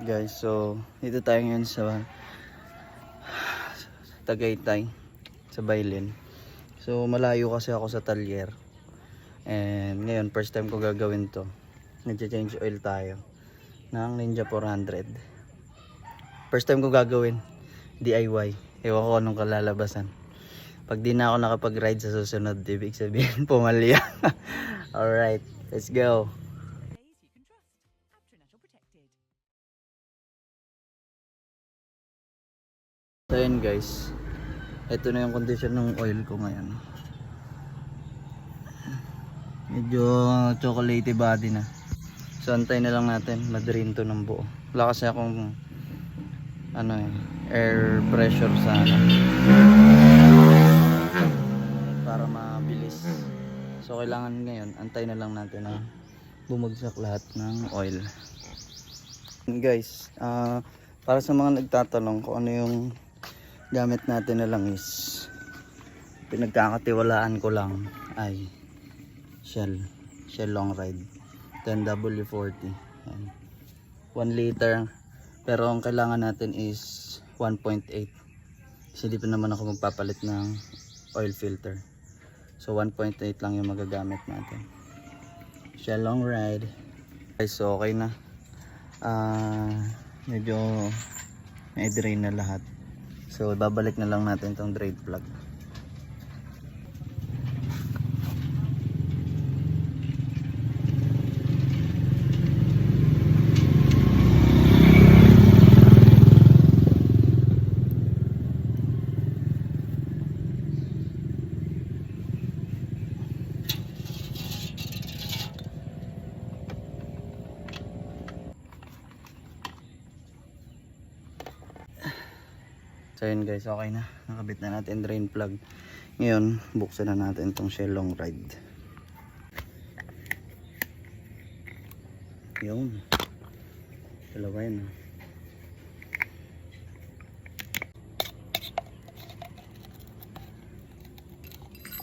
Guys, so dito tayo ngayon sa Tagaytay, sa Bailin. So malayo kasi ako sa Talyer. And ngayon first time ko gagawin to. Nag-change oil tayo ng Ninja 400. First time ko gagawin, DIY. Ewan ko anong kalalabasan. Pag di na ako nakapag-ride sa susunod, ibig sabihin pumalya. Alright, let's go. So yun guys, ito na yung condition ng oil ko ngayon. Medyo chocolatey body na. So antay na lang natin, ma-drain to ng buo. Wala kasi akong air pressure sa para mabilis. So kailangan ngayon, antay na lang natin na bumagsak lahat ng oil. Guys, para sa mga nagtatanong kung ano yung gamit natin na langis, pinagkakatiwalaan ko lang ay Shell long ride 10W40. Yan. 1 liter, pero ang kailangan natin is 1.8 kasi di pa naman ako magpapalit ng oil filter. So 1.8 lang yung magagamit natin. Shell long ride guys. So okay na, medyo na-drain na lahat. So babalik na lang natin tong drain plug. So yun guys, okay na. Nakabit na natin drain plug. Ngayon, buksan na natin itong Shell long ride. Yun. Dalawa yun.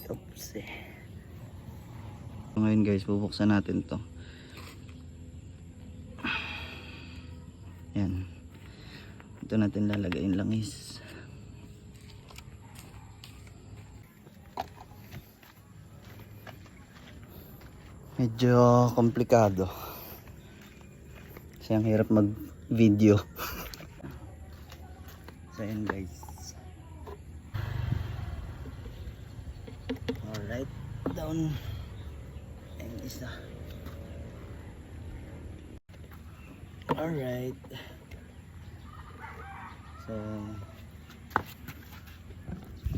Oops. So ngayon guys, bubuksan natin to. Yan. Ito natin lalagay yung langis. Medyo komplikado kasi ang hirap mag video. So yun guys, alright, down and isa. Alright, so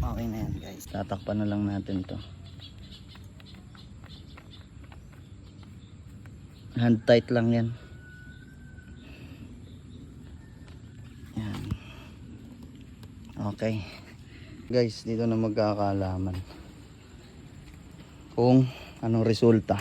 okay na yan guys, tatakpan na lang natin to. Hand tight lang yan. Yan. Okay. Guys, dito na magkakaalaman kung anong resulta.